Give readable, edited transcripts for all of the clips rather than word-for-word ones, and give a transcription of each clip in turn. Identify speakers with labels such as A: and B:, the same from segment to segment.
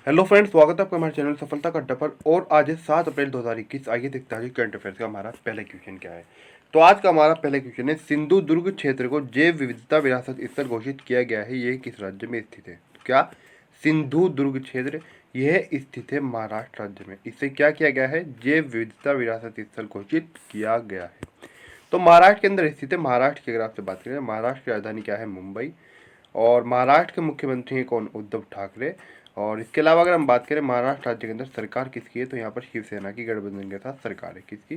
A: Hello friends, स्वागत है आपका हमारे चैनल सफलता का अड्डा पर। और आज है 7 अप्रैल 2021। आइए देखते हैं करंट अफेयर्स का हमारा पहला क्वेश्चन क्या है। तो आज का हमारा पहला क्वेश्चन है, सिंधु दुर्ग क्षेत्र को जैव विविधता विरासत स्थल घोषित किया गया है, यह किस राज्य में स्थित है। तो क्या सिंधु दुर्ग क्षेत्र यह स्थित है महाराष्ट्र राज्य में। इसे क्या किया गया है, जैव विविधता विरासत स्थल घोषित किया गया है। तो महाराष्ट्र के अंदर स्थित है। महाराष्ट्र की अगर आपसे बात करें, महाराष्ट्र की राजधानी क्या है, मुंबई। और महाराष्ट्र के मुख्यमंत्री हैं कौन, उद्धव ठाकरे। और इसके अलावा अगर हम बात करें महाराष्ट्र राज्य के अंदर सरकार किसकी है, तो यहाँ पर शिवसेना की गठबंधन के साथ सरकार है। किसकी,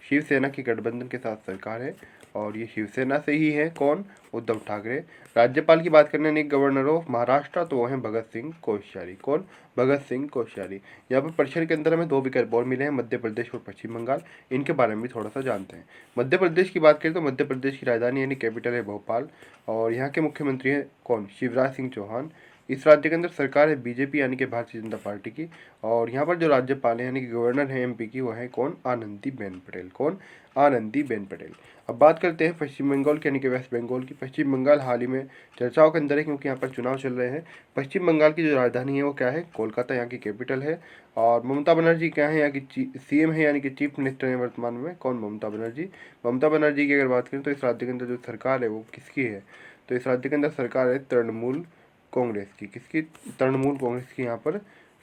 A: शिवसेना की गठबंधन के साथ सरकार है। और ये शिवसेना से ही है कौन, उद्धव ठाकरे। राज्यपाल की बात करने यानी गवर्नर ऑफ महाराष्ट्र, तो वो हैं भगत सिंह कोश्यारी। कौन, भगत सिंह कोश्यारी। यहाँ पर परीक्षा के अंदर हमें दो विकल्प और मिले हैं, मध्य प्रदेश और पश्चिम बंगाल। इनके बारे में भी थोड़ा सा जानते हैं। मध्य प्रदेश की बात करें तो मध्य प्रदेश की राजधानी यानी कैपिटल है भोपाल। और यहाँ के मुख्यमंत्री हैं कौन, शिवराज सिंह चौहान। इस राज्य के अंदर सरकार है बीजेपी यानी कि भारतीय जनता पार्टी की। और यहाँ पर जो राज्यपाल है यानी कि गवर्नर है एमपी की, वो है कौन, आनंदीबेन पटेल। कौन, आनंदीबेन पटेल। अब बात करते हैं पश्चिम बंगाल की यानी कि वेस्ट बंगाल की। पश्चिम बंगाल हाल ही में चर्चाओं के अंदर है क्योंकि यहाँ पर चुनाव चल रहे हैं। पश्चिम बंगाल की जो राजधानी है वो क्या है, कोलकाता, यहाँ की कैपिटल है। और ममता बनर्जी क्या है, यहाँ की सीएम है यानी कि चीफ मिनिस्टर है वर्तमान में। कौन, ममता बनर्जी। ममता बनर्जी की अगर बात करें तो इस राज्य के अंदर जो सरकार है वो किसकी है, तो इस राज्य के अंदर सरकार है तृणमूल कांग्रेस की। किसकी, तृणमूल कांग्रेस की यहाँ पर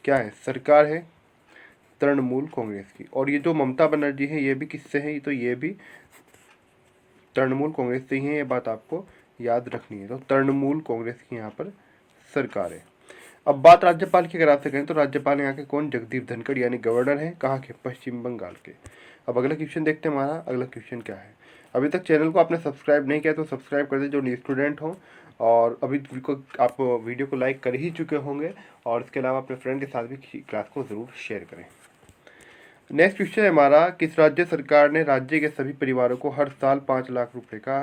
A: क्या है, सरकार है तृणमूल कांग्रेस की। और ये जो ममता बनर्जी है ये भी किससे है, तो ये भी तृणमूल कांग्रेस से ही है, ये बात आपको याद रखनी है। तो तृणमूल कांग्रेस की यहाँ पर सरकार है। अब बात राज्यपाल की अगर आपसे करें तो राज्यपाल यहाँ के कौन, जगदीप धनखड़ यानी गवर्नर है, कहाँ के, पश्चिम बंगाल के। अब अगला क्वेश्चन देखते हैं हमारा। अगला क्वेश्चन क्या है, अभी तक चैनल को आपने सब्सक्राइब नहीं किया तो सब्सक्राइब कर दे जो न्यू स्टूडेंट हो। और अभी आप वीडियो को लाइक कर ही चुके होंगे। और इसके अलावा अपने फ्रेंड के साथ भी क्लास को ज़रूर शेयर करें। नेक्स्ट क्वेश्चन है हमारा, किस राज्य सरकार ने राज्य के सभी परिवारों को हर साल 5 लाख रुपए का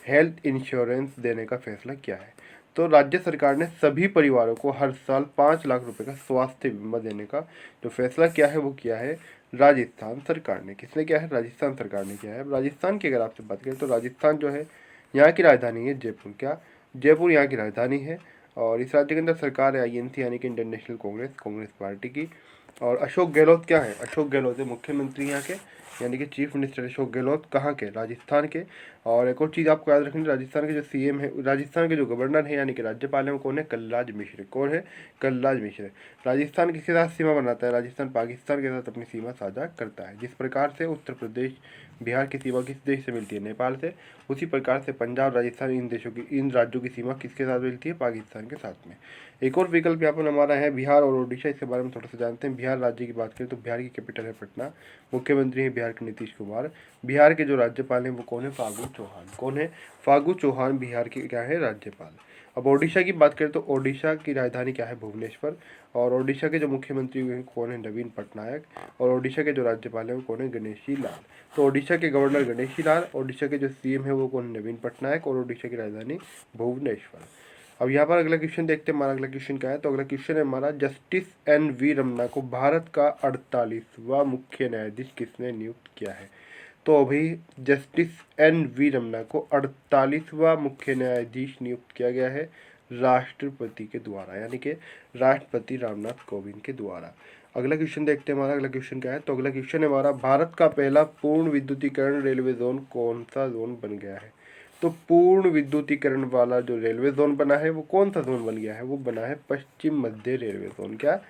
A: हेल्थ इंश्योरेंस देने का फैसला किया है। तो राज्य सरकार ने सभी परिवारों को हर साल 5 लाख रुपए का स्वास्थ्य बीमा देने का जो फैसला किया है वो किया है राजस्थान सरकार ने। किसने किया है, राजस्थान सरकार ने किया है। राजस्थान की अगर आपसे बात करें तो राजस्थान जो है यहाँ की राजधानी है जयपुर। क्या, जयपुर यहाँ की राजधानी है। और इस राज्य के अंदर सरकार है आईएनसी यानी कि Indian national Congress, Congress party की। और अशोक गहलोत क्या है, अशोक गहलोत है मुख्यमंत्री यहाँ के यानी कि चीफ मिनिस्टर अशोक गहलोत, कहाँ के, राजस्थान के। और एक और चीज़ आपको याद रखनी, राजस्थान के जो सीएम है, राजस्थान के जो गवर्नर है यानी कि राज्यपाल है वो कौन है, कलराज मिश्र। कौन है, कलराज मिश्र। राजस्थान किसके साथ सीमा बनाता है, राजस्थान पाकिस्तान के साथ अपनी सीमा साझा करता है। जिस प्रकार से उत्तर प्रदेश बिहार की सीमा किस देश से मिलती है, नेपाल से, उसी प्रकार से पंजाब राजस्थान इन देशों की, इन राज्यों की सीमा किसके साथ मिलती है, पाकिस्तान के साथ में। एक और विकल्प यहाँ पर हमारा है बिहार और ओडिशा, इसके बारे में थोड़ा सा जानते हैं। बिहार राज्य की बात करें तो बिहार की कैपिटल है पटना, मुख्यमंत्री है बिहार के नीतीश कुमार। बिहार के जो राज्यपाल हैं वो कौन है, फागू चौहान। कौन है, फागू चौहान बिहार के क्या है, राज्यपाल। अब ओडिशा की बात करें तो ओडिशा की राजधानी क्या है, भुवनेश्वर। और ओडिशा के जो मुख्यमंत्री हैं कौन है, नवीन पटनायक। और ओडिशा के जो राज्यपाल हैं वो कौन है, गणेशी लाल। तो ओडिशा के गवर्नर गणेशी लाल, ओडिशा के जो सीएम है वो कौन, नवीन पटनायक। और ओडिशा की राजधानी भुवनेश्वर। अब यहाँ पर अगला क्वेश्चन देखते हैं हमारा अगला क्वेश्चन क्या है। तो अगला क्वेश्चन है हमारा, जस्टिस एन.वी. रमन्ना को भारत का 48वां मुख्य न्यायाधीश किसने नियुक्त किया है। तो अभी जस्टिस एन.वी. रमन्ना को 48वां मुख्य न्यायाधीश नियुक्त किया गया है राष्ट्रपति के द्वारा यानी कि राष्ट्रपति रामनाथ कोविंद के द्वारा। अगला क्वेश्चन देखते हैं हमारा अगला क्वेश्चन क्या है। तो अगला क्वेश्चन है हमारा, भारत का पहला पूर्ण विद्युतीकरण रेलवे जोन कौन सा जोन बन गया है। तो पूर्ण विद्युतीकरण वाला जो रेलवे जोन बना है वो कौन सा जोन बन गया है, वो बना है पश्चिम मध्य रेलवे जोन। क्या,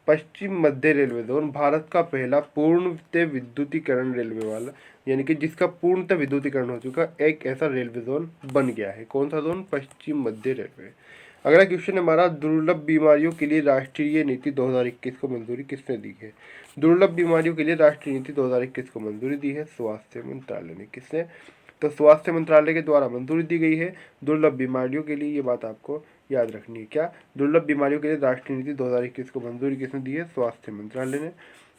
A: पश्चिम मध्य रेलवे जोन भारत का पहला पूर्णतः विद्युतीकरण रेलवे वाला यानी कि जिसका पूर्णतः विद्युतीकरण हो चुका एक ऐसा रेलवे जोन बन गया है। कौन सा जोन, पश्चिम मध्य रेलवे। अगला क्वेश्चन हमारा, दुर्लभ बीमारियों के लिए राष्ट्रीय नीति 2021 को मंजूरी किसने दी है। दुर्लभ बीमारियों के लिए राष्ट्रीय नीति 2021 को मंजूरी दी है स्वास्थ्य मंत्रालय ने। किसने, तो स्वास्थ्य मंत्रालय के द्वारा मंजूरी दी गई है दुर्लभ बीमारियों के लिए। ये बात आपको याद रखनी है। क्या, दुर्लभ बीमारियों के लिए राष्ट्रीय नीति 2021 को मंजूरी किसने दी है, स्वास्थ्य मंत्रालय ने।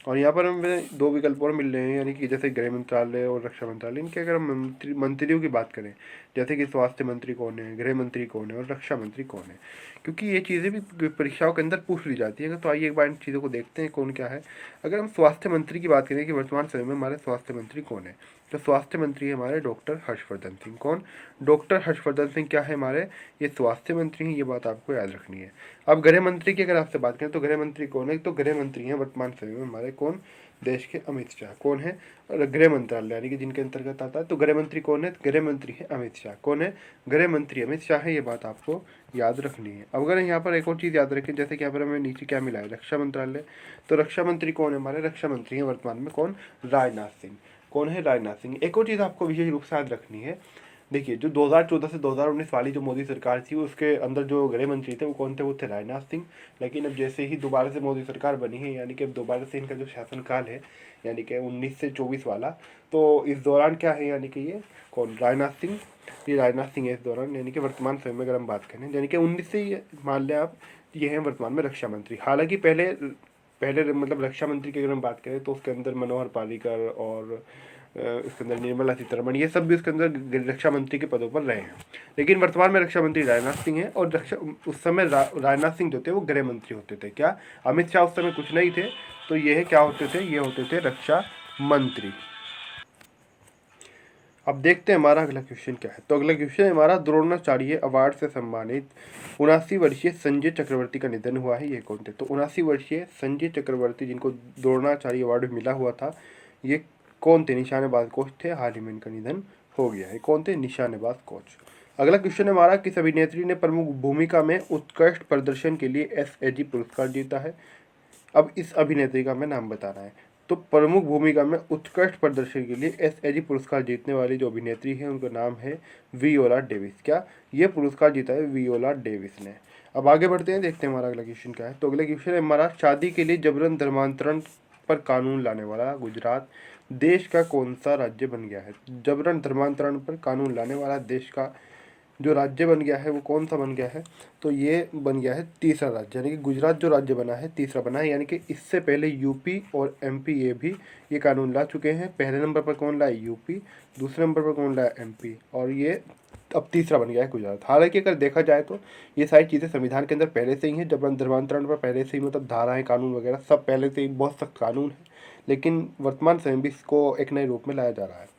A: और यहाँ पर हमें दो विकल्प और मिल रहे हैं यानी कि जैसे गृह मंत्रालय और रक्षा मंत्रालय। इनके अगर हम मंत्रियों की बात करें जैसे कि स्वास्थ्य मंत्री कौन है, गृह मंत्री कौन है और रक्षा मंत्री कौन है, क्योंकि ये चीज़ें भी परीक्षाओं के अंदर पूछ ली जाती है। तो आइए एक बार इन चीज़ों को देखते हैं कौन क्या है। अगर हम स्वास्थ्य मंत्री की बात करें कि वर्तमान समय में हमारे स्वास्थ्य मंत्री कौन है, तो स्वास्थ्य मंत्री है हमारे डॉक्टर हर्षवर्धन सिंह। कौन? डॉक्टर हर्षवर्धन सिंह क्या है हमारे, ये स्वास्थ्य मंत्री हैं, ये बात आपको याद रखनी है। अब गृह मंत्री की अगर आपसे बात करें तो गृह मंत्री कौन है, तो गृह मंत्री हैं वर्तमान समय में हमारे कौन, देश के अमित शाह। कौन है? और गृह मंत्रालय यानी कि जिनके अंतर्गत आता है। तो गृह मंत्री कौन है? गृह मंत्री है अमित शाह। कौन है? गृह मंत्री अमित शाह है, ये बात आपको याद रखनी है। अब अगर यहाँ पर एक और चीज़ याद रखें, जैसे कि यहाँ पर हमें नीचे क्या मिला है, रक्षा मंत्रालय। तो रक्षा मंत्री कौन है हमारे, रक्षा मंत्री है वर्तमान में कौन, राजनाथ सिंह। कौन है? राजनाथ सिंह। एक और चीज़ आपको विशेष रूप से याद रखनी है, देखिए जो 2014 से 2019 वाली जो मोदी सरकार थी उसके अंदर जो गृह मंत्री थे वो कौन थे, वो थे राजनाथ सिंह। लेकिन अब जैसे ही दोबारा से मोदी सरकार बनी है, यानी कि अब दोबारा से इनका जो शासनकाल है, यानी कि 19 से 24 वाला, तो इस दौरान क्या है, यानी कि ये कौन, राजनाथ सिंह, ये राजनाथ सिंह है इस दौरान, यानी कि वर्तमान समय में अगर हम बात करें, यानी कि 19 से ये मान लें आप, ये हैं वर्तमान में रक्षा मंत्री। हालांकि पहले पहले मतलब रक्षा मंत्री की अगर हम बात करें तो उसके अंदर मनोहर पार्रिकर और उसके अंदर निर्मला सीतारमण, ये सब भी उसके अंदर रक्षा मंत्री के पदों पर रहे हैं। लेकिन वर्तमान में रक्षा मंत्री राजनाथ सिंह हैं, और रक्षा उस समय राजनाथ सिंह जो थे वो गृह मंत्री होते थे। क्या? अमित शाह उस समय कुछ नहीं थे, तो ये क्या होते थे, ये होते थे रक्षा मंत्री। अब देखते हैं हमारा अगला क्वेश्चन क्या है। तो अगला क्वेश्चन हमारा, द्रोणाचार्य अवार्ड से सम्मानित 79 वर्षीय संजय चक्रवर्ती का निधन हुआ है, ये कौन थे? तो 79 वर्षीय संजय चक्रवर्ती जिनको द्रोणाचार्य अवार्ड मिला हुआ था, ये कौन थे? निशानेबाज कोच थे, हाल ही में इनका निधन हो गया है। कौन थे? निशानेबाज कोच। अगला क्वेश्चन है हमारा, किस अभिनेत्री ने प्रमुख भूमिका में उत्कृष्ट प्रदर्शन के लिए SAG पुरस्कार जीता है? अब इस अभिनेत्री का हमें नाम बताना है। तो प्रमुख भूमिका में उत्कृष्ट प्रदर्शन के लिए SAG पुरस्कार जीतने वाली जो अभिनेत्री है उनका नाम है वियोला डेविस। क्या? ये पुरस्कार जीता है वियोला डेविस ने। अब आगे बढ़ते हैं, देखते हैं हमारा अगला क्वेश्चन क्या है। तो अगला क्वेश्चन है हमारा, शादी के लिए जबरन धर्मांतरण पर कानून लाने वाला गुजरात देश का कौन सा राज्य बन गया है? जबरन धर्मांतरण पर कानून लाने वाला देश का जो राज्य बन गया है वो कौन सा बन गया है? तो ये बन गया है तीसरा राज्य, यानी कि गुजरात जो राज्य बना है तीसरा बना है। यानी कि इससे पहले यूपी और MP ये भी ये कानून ला चुके हैं। पहले नंबर पर कौन लाए? यूपी। दूसरे नंबर पर कौन लाया? MP। और ये अब तीसरा बन गया है गुजरात। हालांकि अगर देखा जाए तो ये सारी चीज़ें संविधान के अंदर पहले से ही हैं। जब धर्मांतरण पर पहले से ही मतलब धाराएं, कानून वगैरह सब पहले से ही बहुत सख्त कानून है, लेकिन वर्तमान समय में भी इसको एक नए रूप में लाया जा रहा है।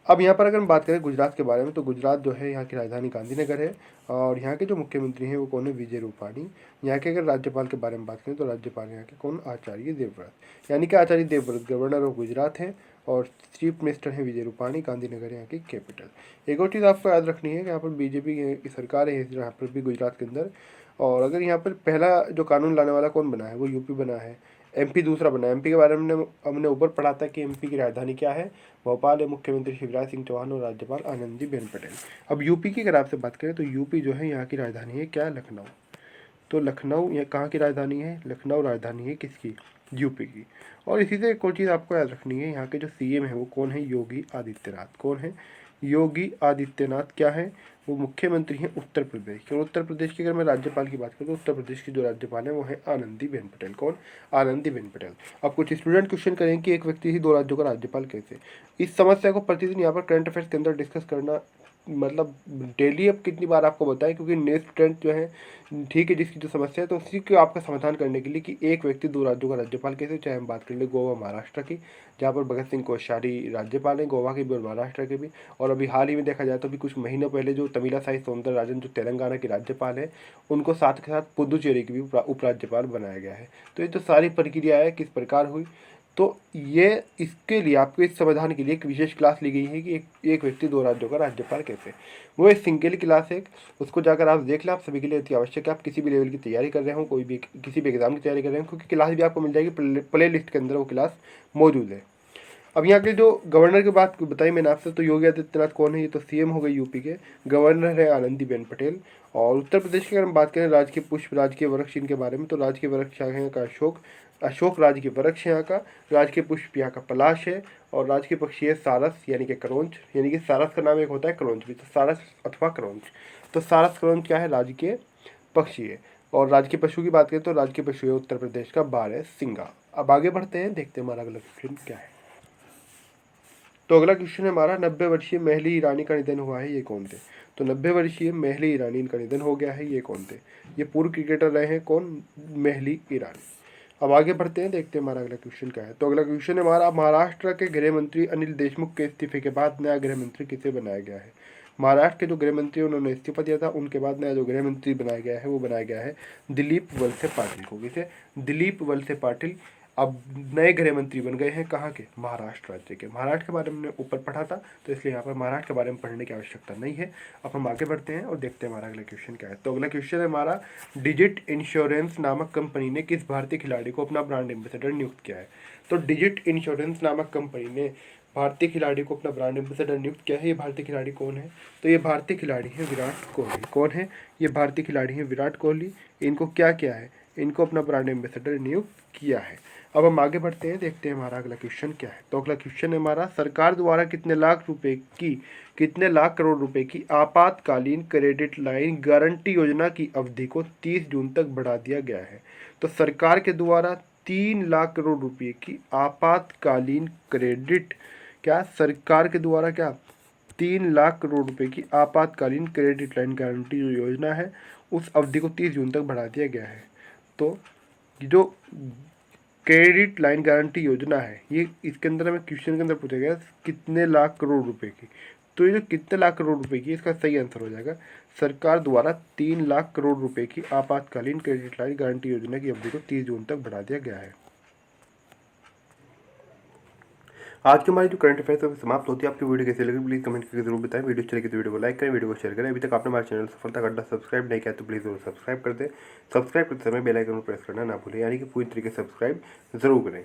A: अब यहाँ पर अगर हम बात करें गुजरात के बारे में, तो गुजरात जो है यहाँ की राजधानी गांधीनगर है, और यहाँ के जो मुख्यमंत्री हैं वो कौन है? विजय रूपाणी। यहाँ के अगर राज्यपाल के बारे में बात करें तो राज्यपाल यहाँ के कौन? आचार्य देवव्रत। यानी कि आचार्य देवव्रत गवर्नर ऑफ गुजरात हैं, और चीफ मिनिस्टर हैं विजय रूपाणी। गांधीनगर यहाँ की कैपिटल। एक और चीज़ आपको याद रखनी है कि यहाँ पर BJP की सरकार है यहाँ पर भी गुजरात के अंदर। और अगर यहाँ पर पहला जो कानून लाने वाला कौन बना है, वो यूपी बना है। MP दूसरा बना है। MP के बारे में हमने ऊपर पढ़ा था कि MP की राजधानी क्या है? भोपाल है। मुख्यमंत्री शिवराज सिंह चौहान और राज्यपाल आनंदीबेन पटेल। अब यूपी की अगर आपसे बात करें तो यूपी जो है यहाँ की राजधानी है क्या? लखनऊ। तो लखनऊ ये कहाँ की राजधानी है? लखनऊ राजधानी है किसकी? यूपी की। और इसी से एक और चीज़ आपको याद रखनी है, यहाँ के जो CM है वो कौन है? योगी आदित्यनाथ। कौन है? योगी आदित्यनाथ क्या है? वो मुख्यमंत्री हैं उत्तर प्रदेश के। और उत्तर प्रदेश की अगर मैं राज्यपाल की बात करूँ तो उत्तर प्रदेश की जो राज्यपाल है वो है आनंदीबेन पटेल। कौन? आनंदीबेन पटेल। अब कुछ स्टूडेंट क्वेश्चन करें कि एक व्यक्ति ही दो राज्यों का राज्यपाल कैसे? इस समस्या को प्रतिदिन यहाँ पर करंट अफेयर्स के अंदर डिस्कस करना मतलब डेली अब कितनी बार आपको बताएं, क्योंकि नए स्टूडेंट जो है, ठीक है, जिसकी जो समस्या है तो उसी को आपका समाधान करने के लिए कि एक व्यक्ति दो राज्यों का राज्यपाल कैसे, चाहे हम बात कर ले गोवा महाराष्ट्र की, जहाँ पर भगत सिंह कोश्यारी राज्यपाल हैं, गोवा के भी और महाराष्ट्र के भी। और अभी हाल ही में देखा जाए तो अभी कुछ महीनों पहले जो तमिलासाई सौंदरराजन जो तेलंगाना के राज्यपाल है, उनको साथ के साथ पुदुचेरी की भी उपराज्यपाल बनाया गया है। तो ये तो सारी प्रक्रिया है किस प्रकार हुई। तो ये इसके लिए आपको इस समाधान के लिए एक विशेष क्लास ली गई है कि एक व्यक्ति दो राज्यों का राज्यपाल कैसे। वो एक सिंगल क्लास है, उसको जाकर आप देख लें। आप सभी के लिए अति आवश्यक है, आप किसी भी लेवल की तैयारी कर रहे हो, कोई भी किसी भी एग्जाम की तैयारी कर रहे हो, क्योंकि क्लास भी आपको मिल जाएगी प्ले लिस्ट के अंदर, वो क्लास मौजूद है। अब यहाँ के जो गवर्नर की बात बताई मैंने आपसे, तो योगी आदित्यनाथ कौन है? ये तो CM हो गए यूपी के। गवर्नर है आनंदीबेन पटेल। और उत्तर प्रदेश की अगर हम बात करें राजकीय पुष्प, राजकीय वृक्ष इनके बारे में, तो राजकीय वृक्ष यहाँ का अशोक, अशोक राजकीय वृक्ष यहाँ का। राजकीय पुष्प यहाँ का पलाश है। और राजकीय पक्षी है सारस यानी कि करोंच, यानी कि सारस का नाम एक होता है करोंच भी, तो सारस अथवा करोंच। तो सारस करोंच क्या है? राजकीय पक्षी है। और राजकीय पशु की बात करें तो राजकीय पशु है उत्तर प्रदेश का बारहसिंगा। अब आगे बढ़ते हैं, देखते हैं हमारा अगला क्वेश्चन क्या है। तो अगला क्वेश्चन है हमारा, 90 वर्षीय मेहली ईरानी का निधन हुआ है, ये कौन थे? तो 90 वर्षीय मेहली ईरानी इनका निधन हो गया है, ये कौन थे? ये पूर्व क्रिकेटर रहे हैं, कौन? मेहली ईरानी। अब आगे बढ़ते हैं, देखते हैं हमारा अगला क्वेश्चन क्या है। तो अगला क्वेश्चन है हमारा, महाराष्ट्र के गृह मंत्री अनिल देशमुख के इस्तीफे के बाद नया गृह मंत्री किसे बनाया गया है? महाराष्ट्र के जो गृह मंत्री उन्होंने इस्तीफा दिया था, उनके बाद नया जो गृह मंत्री बनाया गया है वो बनाया गया है दिलीप वलसे पाटिल को। किसे? दिलीप वलसे पाटिल अब नए गृह मंत्री बन गए हैं, कहाँ के? महाराष्ट्र राज्य के। महाराष्ट्र के बारे में ऊपर पढ़ा था, तो इसलिए यहाँ पर महाराष्ट्र के बारे में पढ़ने की आवश्यकता नहीं है। अब हम आगे बढ़ते हैं और देखते हैं हमारा अगला क्वेश्चन क्या है। तो अगला क्वेश्चन है हमारा, डिजिट इंश्योरेंस नामक कंपनी ने किस भारतीय खिलाड़ी को अपना ब्रांड एम्बेसडर नियुक्त किया है? तो डिजिट इंश्योरेंस नामक कंपनी ने भारतीय खिलाड़ी को अपना ब्रांड एम्बेसडर नियुक्त किया है। ये भारतीय खिलाड़ी कौन है? तो ये भारतीय खिलाड़ी हैं विराट कोहली। कौन है? ये भारतीय खिलाड़ी हैं विराट कोहली। इनको क्या किया है? इनको अपना ब्रांड एम्बेसडर नियुक्त किया है। अब हम आगे बढ़ते हैं, देखते हैं हमारा अगला क्वेश्चन क्या है। तो अगला क्वेश्चन है हमारा, सरकार द्वारा कितने लाख करोड़ रुपए की आपातकालीन क्रेडिट लाइन गारंटी योजना की अवधि को 30 जून तक बढ़ा दिया गया है? तो सरकार के द्वारा 3 लाख करोड़ रुपए की आपातकालीन क्रेडिट, क्या सरकार के द्वारा क्या 3 लाख करोड़ रुपए की आपातकालीन क्रेडिट लाइन गारंटी जो योजना है उस अवधि को 30 जून तक बढ़ा दिया गया है। तो जो क्रेडिट लाइन गारंटी योजना है, ये इसके अंदर हमें क्वेश्चन के अंदर पूछा गया कितने लाख करोड़ रुपए की। तो ये जो कितने लाख करोड़ रुपए की, इसका सही आंसर हो जाएगा सरकार द्वारा 3 लाख करोड़ रुपए की आपातकालीन क्रेडिट लाइन गारंटी योजना की अवधि को 30 जून तक बढ़ा दिया गया है। आज की हमारी जो करंट अफेयर्स है समाप्त होती है। आपकी वीडियो कैसी लगी प्लीज़ कमेंट करके जरूर बताएं। वीडियो अच्छी लगी तो वीडियो को लाइक करें, वीडियो को शेयर करें। अभी तक आपने हमारे चैनल सफलता अड्डा सब्सक्राइब नहीं किया तो प्लीज़ जरूर सब्सक्राइब कर दें। सब्सक्राइब करते समय बेल आइकन को प्रेस करना ना भूलें, यानी कि पूरी तरीके से सब्सक्राइब जरूर करें।